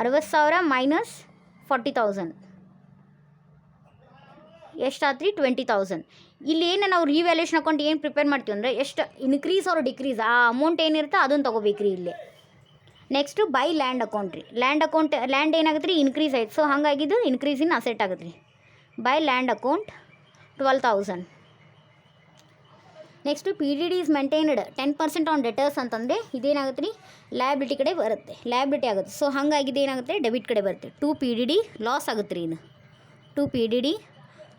60,000 ಮೈನಸ್ 40,000 ಎಷ್ಟಾಯ್ತು ರೀ, 20,000. ಇಲ್ಲಿ ಏನು ನಾವು ರಿವ್ಯಾಲ್ಯೂಷನ್ ಅಕೌಂಟ್ ಏನು ಪ್ರಿಪೇರ್ ಮಾಡ್ತೀವಿ ಅಂದರೆ ಎಷ್ಟು ಇನ್ಕ್ರೀಸ್ ಆರ್ ಡಿಕ್ರೀಸ್ ಆ ಅಮೌಂಟ್ ಏನಿರುತ್ತೆ ಅದನ್ನು ತೊಗೋಬೇಕು ರೀ ಇಲ್ಲಿ. ನೆಕ್ಸ್ಟು ಬೈ ಲ್ಯಾಂಡ್ ಅಕೌಂಟ್ ರೀ. ಲ್ಯಾಂಡ್ ಏನಾಗುತ್ತೆ ರೀ, ಇನ್ಕ್ರೀಸ್ ಆಯ್ತು. ಸೊ ಹಾಗಾಗಿದ್ದು ಇನ್ಕ್ರೀಸ್ ಇನ್ ಅಸೆಟ್ ಆಗುತ್ತೆ ರೀ. By land account 12,000. Next PDD is maintained 10% on debtors ಅಂತಂದರೆ ಇದೇನಾಗುತ್ತೆ ರೀ, ಲಯಬಿಲಿಟಿ ಕಡೆ ಬರುತ್ತೆ, ಲಯಬಿಲಿಟಿ ಆಗುತ್ತೆ. ಸೊ ಹಾಗಾಗಿದ್ದು ಏನಾಗುತ್ತೆ, ಡೆಬಿಟ್ ಕಡೆ ಬರುತ್ತೆ. 2 PDD ಲಾಸ್ ಆಗುತ್ತೆ ರೀ. ಇದು 2 PDD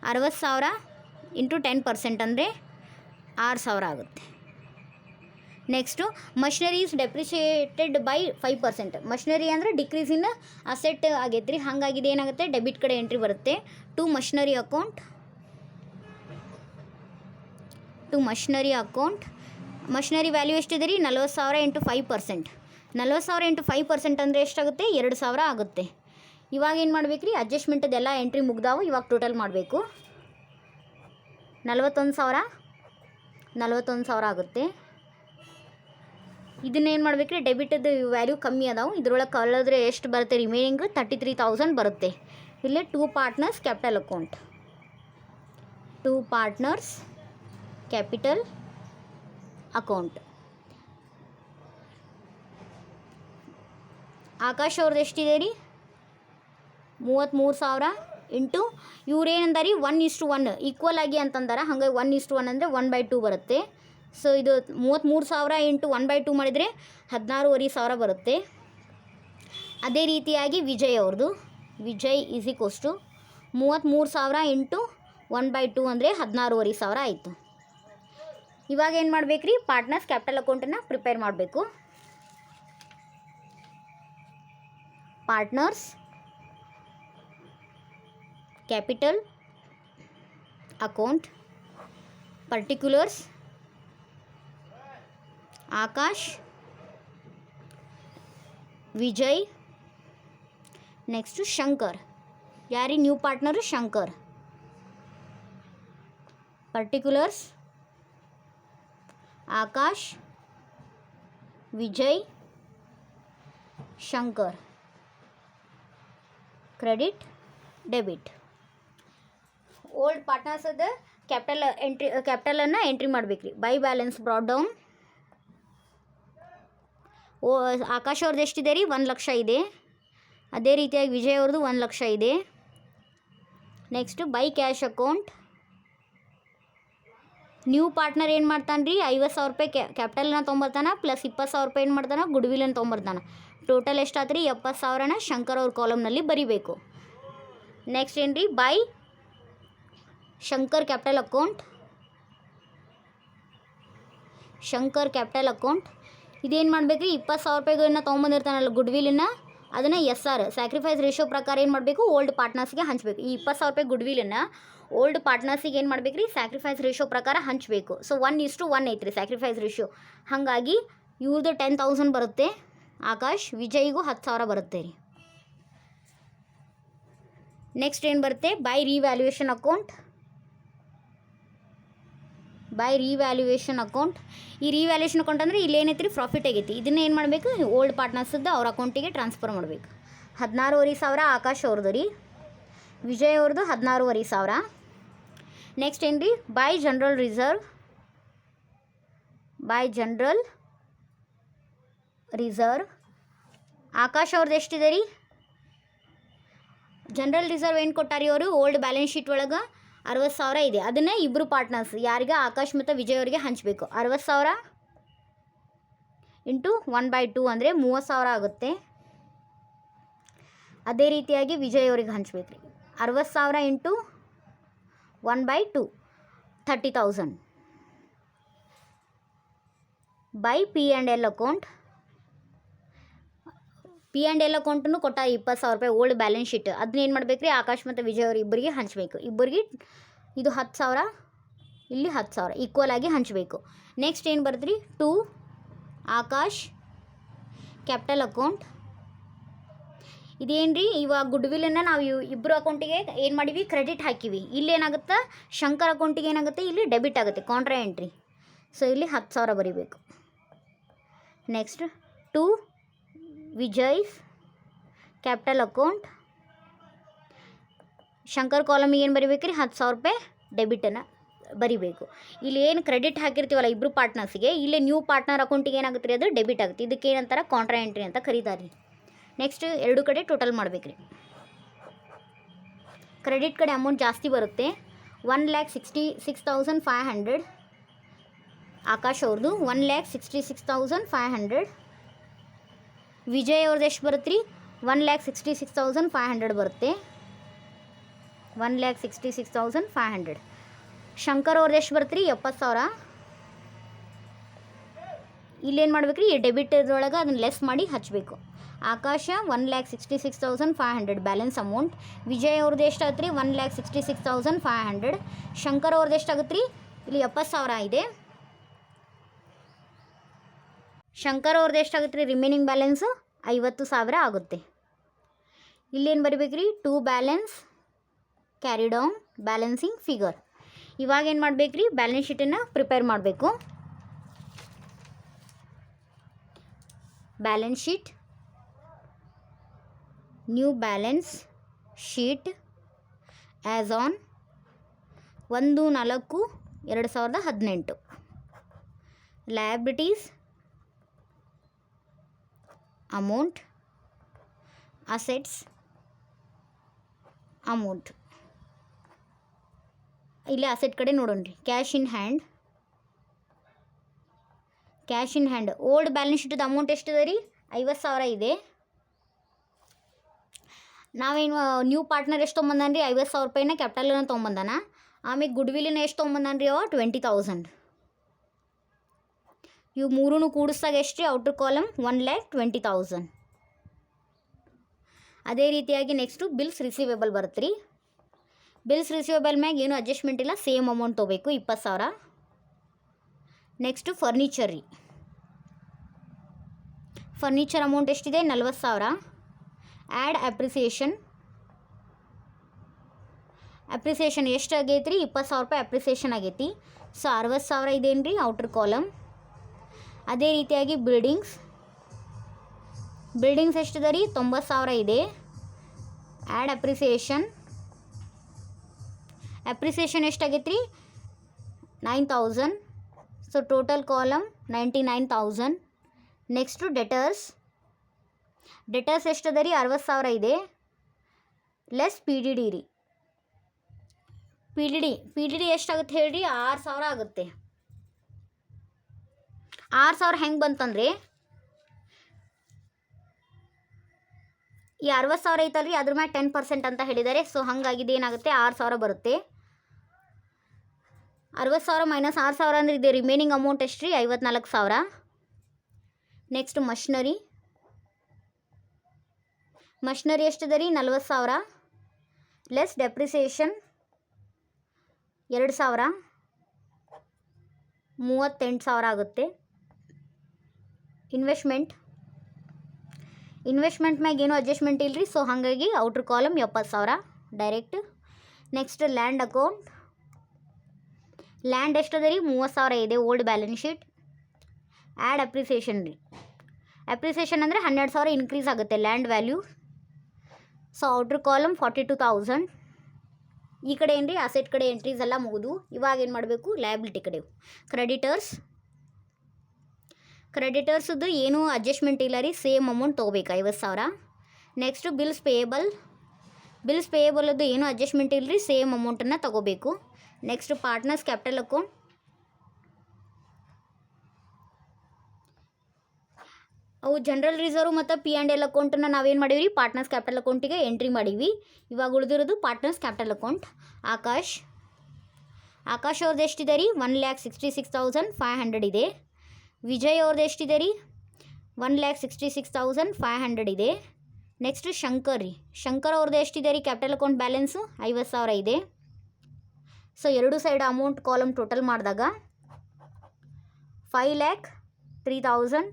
60,000 ಇಂಟು 10% ಅಂದರೆ 6,000 ಆಗುತ್ತೆ. Next machinery is depreciated by 5%. Machinery ಅಂದರೆ ಡಿಕ್ರೀಸ್ ಇನ್ ಅಸೆಟ್ ಆಗೈತೆ ರೀ. ಹಾಗಾಗಿದೆ ಏನಾಗುತ್ತೆ, ಡೆಬಿಟ್ ಕಡೆ ಎಂಟ್ರಿ ಬರುತ್ತೆ. To machinery account. Machinery value ಎಷ್ಟಿದೆ ರೀ, 40,000 ಇಂಟು 5%. 40,000 ಇಂಟು 5% ಅಂದರೆ ಎಷ್ಟಾಗುತ್ತೆ, 2,000 ಆಗುತ್ತೆ. ಇವಾಗ ಏನು ಮಾಡ್ಬೇಕು ರೀ, ಅಡ್ಜಸ್ಟ್ಮೆಂಟದೆಲ್ಲ ಎಂಟ್ರಿ ಮುಗ್ದಾವು. ಇವಾಗ ಟೋಟಲ್ ಮಾಡಬೇಕು. 41,000 ಆಗುತ್ತೆ. ಇದನ್ನೇನು ಮಾಡ್ಬೇಕು ರೀ, ಡೆಬಿಟದ ವ್ಯಾಲ್ಯೂ ಕಮ್ಮಿ ಅದಾವು. ಇದ್ರೊಳಗೆ ಕಳೆದ್ರೆ ಎಷ್ಟು ಬರುತ್ತೆ, ರಿಮೈನಿಂಗ್ 33,000 ಬರುತ್ತೆ. ಇಲ್ಲಿ 2 partners capital account. 2 partners capital account. Akash ಅವ್ರದ್ದು ಎಷ್ಟಿದೆ ರೀ, 33,000 ಇಂಟು ಇವ್ರೇನಂದಾರಿ 1:1 ಈಕ್ವಲ್ ಆಗಿ ಅಂತಂದಾರ. ಹಾಗಾಗಿ 1:1 ಅಂದರೆ 1/2 ಬರುತ್ತೆ. ಸೊ ಇದು 33,000 ಇಂಟು 1/2 ಮಾಡಿದರೆ 16,500 ಬರುತ್ತೆ. ಅದೇ ರೀತಿಯಾಗಿ ವಿಜಯ್ ಅವ್ರದ್ದು, Vijay is equals to 33,000 into 1/2 ಅಂದರೆ 16,500 ಆಯಿತು. ಇವಾಗ ಏನು ಮಾಡ್ಬೇಕು ರೀ, ಪಾರ್ಟ್ನರ್ಸ್ ಕ್ಯಾಪಿಟಲ್ ಅಕೌಂಟನ್ನು ಪ್ರಿಪೇರ್ ಮಾಡಬೇಕು. Partners capital account, particulars Akash, Vijay, next Shankar. ಯಾರಿ new partner, Shankar. Particulars Akash, Vijay, Shankar. Credit, debit. Old ಪಾರ್ಟ್ನರ್ಸದ ಕ್ಯಾಪಿಟಲನ್ನು ಎಂಟ್ರಿ ಮಾಡ್ಬೇಕು ರೀ. By balance brought down. Akash ಅವ್ರದ್ದು ಎಷ್ಟಿದೆ ರೀ? 1 ಲಕ್ಷ ಇದೆ. ಅದೇ ರೀತಿಯಾಗಿ ವಿಜಯ್ ಅವ್ರದ್ದು 1 ಲಕ್ಷ ಇದೆ. Next by cash account. New partner ಏನು ಮಾಡ್ತಾನೆ ರೀ? 50,000 ರೂಪಾಯಿ ಕ್ಯಾಪಿಟಲ್ನ ತೊಗೊಂಬರ್ತಾನೆ, ಪ್ಲಸ್ 20,000 ರೂಪಾಯಿ ಏನು ಮಾಡ್ತಾನೆ? Good villain ತೊಗೊಂಬರ್ತಾನೆ. ಟೋಟಲ್ ಎಷ್ಟಾಯ್ತು ರೀ? 70,000ನ ಶಂಕರ್ ಅವ್ರ ಕಾಲಮ್ನಲ್ಲಿ ಬರೀಬೇಕು. ನೆಕ್ಸ್ಟ್ ಏನು ರೀ? By Shankar capital account. Shankar capital account ಇದೇನು ಮಾಡಬೇಕು ರೀ? 20,000 ರೂಪಾಯಿಗಳನ್ನ ತೊಗೊಂಬಂದಿರ್ತಾನಲ್ಲ ಗುಡ್ ವಿಲನ್ನು, ಅದನ್ನು SR ಸ್ಯಾಕ್ರಿಫೈಸ್ ರೇಷಿಯೋ ಪ್ರಕಾರ ಏನು ಮಾಡಬೇಕು? ಓಲ್ಡ್ ಪಾರ್ಟ್ನರ್ಸ್ಗೆ ಹಂಚಬೇಕು. ಈ 20,000 ರೂಪಾಯಿ ಗುಡ್ ವಿಲನ್ನು ಓಲ್ಡ್ ಪಾರ್ಟ್ನರ್ಸಿಗೆ ಏನು ಮಾಡಬೇಕು ರೀ? ಸ್ಯಾಕ್ರಿಫೈಸ್ ರೇಷಿಯೋ ಪ್ರಕಾರ ಹಂಚಬೇಕು. ಸೊ 1:1 ಐತ್ರಿ ಸ್ಯಾಕ್ರಿಫೈಸ್ ರೇಷಿಯೋ. ಹಾಗಾಗಿ ಇವ್ರದ್ದು 10,000 ಬರುತ್ತೆ. ಆಕಾಶ್, ವಿಜಯ್ಗೂ 10,000 ಬರುತ್ತೆ ರೀ. ನೆಕ್ಸ್ಟ್ ಏನು ಬರುತ್ತೆ? By revaluation account. By revaluation account. ಈ ರಿವ್ಯಾಲ್ಯೂಯೇಷನ್ ಅಕೌಂಟ್ ಅಂದರೆ ಇಲ್ಲಿ ಏನೈತಿ ರೀ? ಪ್ರಾಫಿಟ್ ಆಗೈತಿ. ಇದನ್ನ ಏನು ಮಾಡಬೇಕು? ಓಲ್ಡ್ ಪಾರ್ಟ್ನರ್ಸದ್ದು ಅವ್ರ ಅಕೌಂಟಿಗೆ ಟ್ರಾನ್ಸ್ಫರ್ ಮಾಡಬೇಕು. 16,500 ಆಕಾಶ್ ಅವ್ರದ್ದು ರೀ. ವಿಜಯ್ ಅವ್ರದ್ದು 16,500. ನೆಕ್ಸ್ಟ್ ಏನು ರೀ? By general reserve. By general reserve. Akash ಅವ್ರದ್ದು ಎಷ್ಟಿದೆ ರೀ? ಜನರಲ್ ರಿಸರ್ವ್ ಏನು ಕೊಟ್ಟಾರಿ ಅವರು? ಓಲ್ಡ್ ಬ್ಯಾಲೆನ್ಸ್ ಶೀಟ್ ಒಳಗೆ 60,000 ಇದೆ. ಅದನ್ನು ಇಬ್ಬರು ಪಾರ್ಟ್ನರ್ಸ್ ಯಾರಿಗೆ? ಆಕಾಶ್ ಮತ್ತು ವಿಜಯ್ ಅವರಿಗೆ ಹಂಚಬೇಕು. 60,000 ಇಂಟು 1/2 ಅಂದರೆ 30,000 ಆಗುತ್ತೆ. ಅದೇ ರೀತಿಯಾಗಿ ವಿಜಯ್ ಅವರಿಗೆ ಹಂಚಬೇಕು ರೀ. 60,000 into 1/2 30,000. By P&L account. P&L ಅಕೌಂಟನ್ನು ಕೊಟ್ಟ 20,000 ರೂಪಾಯಿ ಓಲ್ಡ್ ಬ್ಯಾಲೆನ್ಸ್ ಶೀಟ್. ಅದನ್ನ ಏನು ಮಾಡಬೇಕು ರೀ? ಆಕಾಶ್ ಮತ್ತು ವಿಜಯ್ ಅವರು ಇಬ್ಬರಿಗೆ ಹಂಚಬೇಕು. ಇಬ್ಬರಿಗೆ ಇದು 10,000, ಇಲ್ಲಿ 10,000 ಈಕ್ವಲ್ ಆಗಿ ಹಂಚಬೇಕು. ನೆಕ್ಸ್ಟ್ ಏನು ಬರುತ್ತೆ ರೀ? 2 ಆಕಾಶ್ ಕ್ಯಾಪಿಟಲ್ ಅಕೌಂಟ್. ಇದೇನು ರೀ? ಇವಾಗ ಗುಡ್ ವಿಲನ್ನು ನಾವು ಇಬ್ಬರು ಅಕೌಂಟಿಗೆ ಏನು ಮಾಡೀವಿ? ಕ್ರೆಡಿಟ್ ಹಾಕಿವಿ. ಇಲ್ಲಿ ಏನಾಗುತ್ತೆ? ಶಂಕರ್ ಅಕೌಂಟಿಗೆ ಏನಾಗುತ್ತೆ? ಇಲ್ಲಿ ಡೆಬಿಟ್ ಆಗುತ್ತೆ, ಕಾಂಟ್ರಾ ಎಂಟ್ರಿ. ಸೊ ಇಲ್ಲಿ 10,000 ಬರೀಬೇಕು. Next 2 Vijay's capital account. Shankar ಕಾಲಮಿಗೆ ಏನು ಬರೀಬೇಕು ರೀ? 10,000 ರೂಪಾಯಿ ಡೆಬಿಟನ್ನು ಬರಿಬೇಕು. ಇಲ್ಲಿ ಏನು ಕ್ರೆಡಿಟ್ ಹಾಕಿರ್ತೀವಲ್ಲ ಇಬ್ಬರು ಪಾರ್ಟ್ನರ್ಸಿಗೆ, ಇಲ್ಲಿ ನ್ಯೂ ಪಾರ್ಟ್ನರ್ ಅಕೌಂಟಿಗೆ ಏನಾಗುತ್ತೆ ರೀ? ಅದು ಡೆಬಿಟ್ ಆಗುತ್ತೆ. ಇದಕ್ಕೆ ಏನಂತಾರೆ? ಕಾಂಟ್ರಾ ಎಂಟ್ರಿ ಅಂತ ಕರೀತಾರೆ ರೀ. ನೆಕ್ಸ್ಟ್ ಎರಡು ಕಡೆ ಟೋಟಲ್ ಮಾಡ್ಬೇಕು ರೀ. ಕ್ರೆಡಿಟ್ ಕಡೆ ಅಮೌಂಟ್ ಜಾಸ್ತಿ ಬರುತ್ತೆ. 1,66,500 ಆಕಾಶ್ ಅವ್ರದ್ದು. 1,66,500. ವಿಜಯ್ ಅವ್ರದ್ದು ಎಷ್ಟು ಬರುತ್ತೆ ರೀ? 1,66,500 ಬರುತ್ತೆ. 1,66,500. ಶಂಕರ್ ಅವ್ರದ್ದು ಎಷ್ಟು ಬರುತ್ತೆ ರೀ? 70,000. ಇಲ್ಲೇನು ಮಾಡ್ಬೇಕು ರೀ? ಡೆಬಿಟ್ ಇದ್ರೊಳಗೆ ಅದನ್ನು ಲೆಸ್ ಮಾಡಿ ಹಚ್ಚಬೇಕು. ಆಕಾಶ 1,66,500 ಬ್ಯಾಲೆನ್ಸ್ ಅಮೌಂಟ್. ವಿಜಯ್ ಅವ್ರದ್ದು ಎಷ್ಟಾಗುತ್ತೆ ರೀ? 1,66,500. ಶಂಕರ್ ಅವ್ರದ್ದು ಎಷ್ಟಾಗುತ್ತೆ ರೀ? ಇಲ್ಲಿ 70,000 ಇದೆ. ಶಂಕರ್ ಅವ್ರದ್ದು ಎಷ್ಟಾಗುತ್ತೆ ರೀ? ರಿಮೈನಿಂಗ್ ಬ್ಯಾಲೆನ್ಸು 50,000 ಆಗುತ್ತೆ. ಇಲ್ಲೇನು ಬರೀಬೇಕು ರೀ? 2 balance carry down balancing figure. ಇವಾಗ ಏನು ಮಾಡಬೇಕು ರೀ? ಬ್ಯಾಲೆನ್ಸ್ ಶೀಟನ್ನು ಪ್ರಿಪೇರ್ ಮಾಡಬೇಕು. Balance sheet, new balance sheet as on 1/4/2018. Liabilities amount, assets amount. ಇಲ್ಲಿ ಅಸೆಟ್ ಕಡೆ ನೋಡೋಣ ರೀ. Cash in hand. Cash in hand old balance ಶೀಟದ ಅಮೌಂಟ್ ಎಷ್ಟಿದೆ ರೀ? 50,000 ಇದೆ. ನಾವೇನು ನ್ಯೂ ಪಾರ್ಟ್ನರ್ ಎಷ್ಟು ತೊಗೊಂಬಂದಾನ ರೀ? 50,000 ರೂಪಾಯಿನ ಕ್ಯಾಪಿಟಲನ್ನು ತೊಗೊಂಬಂದಾನ. ಆಮೇಲೆ ಗುಡ್ ವಿಲಿನ ಎಷ್ಟು ತೊಗೊಂಬಂದಾನ ರೀ? 20,000. ಇವು ಮೂರೂ ಕೂಡಿಸ್ದಾಗ ಎಷ್ಟು ರೀ? Outer column 1,20,000. ಅದೇ ರೀತಿಯಾಗಿ ನೆಕ್ಸ್ಟು ಬಿಲ್ಸ್ ರಿಸೀವೇಬಲ್ ಬರುತ್ತೆ ರೀ. ಬಿಲ್ಸ್ ರಿಸೀವೇಬಲ್ ಮ್ಯಾಗ ಏನು ಅಡ್ಜಸ್ಟ್ಮೆಂಟ್ ಇಲ್ಲ, ಸೇಮ್ ಅಮೌಂಟ್ ತೊಗೋಬೇಕು 20,000. ನೆಕ್ಸ್ಟು ಫರ್ನಿಚರ್ ರೀ. ಫರ್ನಿಚರ್ ಅಮೌಂಟ್ ಎಷ್ಟಿದೆ? 40,000. Add appreciation. ಅಪ್ರಿಸಿಯೇಷನ್ ಎಷ್ಟು ಆಗೈತೆ ರೀ? 20,000 ರೂಪಾಯಿ ಅಪ್ರಿಸಿಯೇಷನ್ ಆಗೈತಿ. ಸೊ 60,000 ಇದೇನು ರೀ? Outer column. ಅದೇ ರೀತಿಯಾಗಿ ಬಿಲ್ಡಿಂಗ್ಸ್ ಎಷ್ಟಿದೆ ರೀ 90,000 ಇದೆ. ಆ್ಯಡ್ ಅಪ್ರಿಸಿಯೇಷನ್ ಎಷ್ಟಾಗೈತೆ ರೀ 9,000. So total column 99,000. Next debtors ಎಷ್ಟಿದೆ ರೀ 60,000 ಇದೆ. ಲೆಸ್ ಪಿ ಡಿ ಡಿ ರೀ. ಪಿ ಡಿ ಡಿ ಎಷ್ಟಾಗುತ್ತೆ ಹೇಳ್ರಿ 6,000 ಆಗುತ್ತೆ. 6,000 ಹೆಂಗೆ ಬಂತಂದರೆ ಈ 60,000 ಐತಲ್ರಿ ಅದ್ರ ಮ್ಯಾಗ 10% ಅಂತ ಹೇಳಿದ್ದಾರೆ. ಸೊ ಹಾಗಾಗಿ ಏನಾಗುತ್ತೆ 6,000 ಬರುತ್ತೆ. 60,000 ಮೈನಸ್ 6,000 ಅಂದರೆ ಇದೆ ರಿಮೈನಿಂಗ್ ಅಮೌಂಟ್ ಎಷ್ಟು ರೀ 54,000. ನೆಕ್ಸ್ಟ್ ಮಷಿನರಿ ಎಷ್ಟಿದೆ ರೀ 40,000. ಲೆಸ್ ಡೆಪ್ರಿಸಿಯೇಷನ್ 2,000 38,000 ಆಗುತ್ತೆ. ಇನ್ವೆಸ್ಟ್ಮೆಂಟ್ ಮ್ಯಾಗ ಏನೂ ಅಡ್ಜಸ್ಟ್ಮೆಂಟ್ ಇಲ್ಲರಿ. ಸೊ ಹಾಗಾಗಿ outer column 70,000 direct. Next land account. Land ಎಷ್ಟಿದೆ ರೀ 30,000 ಇದೆ old balance sheet. Add appreciation ಅಂದರೆ 12,000 ಇನ್ಕ್ರೀಸ್ ಆಗುತ್ತೆ land value. So outer column 42,000. ಈ ಕಡೆ ಏನು ರೀ ಅಸೆಟ್ ಕಡೆ ಎಂಟ್ರೀಸ್ ಎಲ್ಲ ಮುಗಿದು ಇವಾಗ ಏನು ಮಾಡಬೇಕು ಲಯಬಿಲಿಟಿ ಕಡೆ. ಕ್ರೆಡಿಟರ್ಸ್ದು ಏನೂ ಅಡ್ಜಸ್ಟ್ಮೆಂಟ್ ಇಲ್ಲ ರೀ ಸೇಮ್ ಅಮೌಂಟ್ ತೊಗೋಬೇಕು 50,000. ನೆಕ್ಸ್ಟು ಬಿಲ್ಸ್ ಪೇಯಬಲ್ ಅದು ಏನೂ ಅಡ್ಜಸ್ಟ್ಮೆಂಟ್ ಇಲ್ಲ ರೀ ಸೇಮ್ ಅಮೌಂಟನ್ನು ತೊಗೋಬೇಕು. Next partners capital account. ಅವು ಜನರಲ್ ರಿಸರ್ವ್ ಮತ್ತು P&L ಅಕೌಂಟನ್ನು ನಾವೇನು ಮಾಡೀವಿ ರೀ ಪಾರ್ಟ್ನರ್ಸ್ ಕ್ಯಾಪಿಟಲ್ ಅಕೌಂಟಿಗೆ ಎಂಟ್ರಿ ಮಾಡೀವಿ. ಇವಾಗ ಉಳಿದಿರೋದು ಪಾರ್ಟ್ನರ್ಸ್ ಕ್ಯಾಪಿಟಲ್ ಅಕೌಂಟ್. ಆಕಾಶ್ ಅವ್ರದ್ದು ಎಷ್ಟಿದೆ ರೀ 1,66,500 ಇದೆ. ವಿಜಯ್ ಅವ್ರದ್ದು ಎಷ್ಟಿದೆ ರೀ 1,66,500 ಇದೆ. ನೆಕ್ಸ್ಟ್ ಶಂಕರ್ ಅವ್ರದ್ದು ಎಷ್ಟಿದೆ ರೀ ಕ್ಯಾಪಿಟಲ್ ಅಕೌಂಟ್ ಬ್ಯಾಲೆನ್ಸು 50,000 ಇದೆ. ಸೊ ಎರಡು ಸೈಡ್ ಅಮೌಂಟ್ ಕಾಲಮ್ ಟೋಟಲ್ ಮಾಡಿದಾಗ 5,03,000.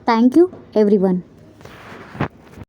Thank you everyone.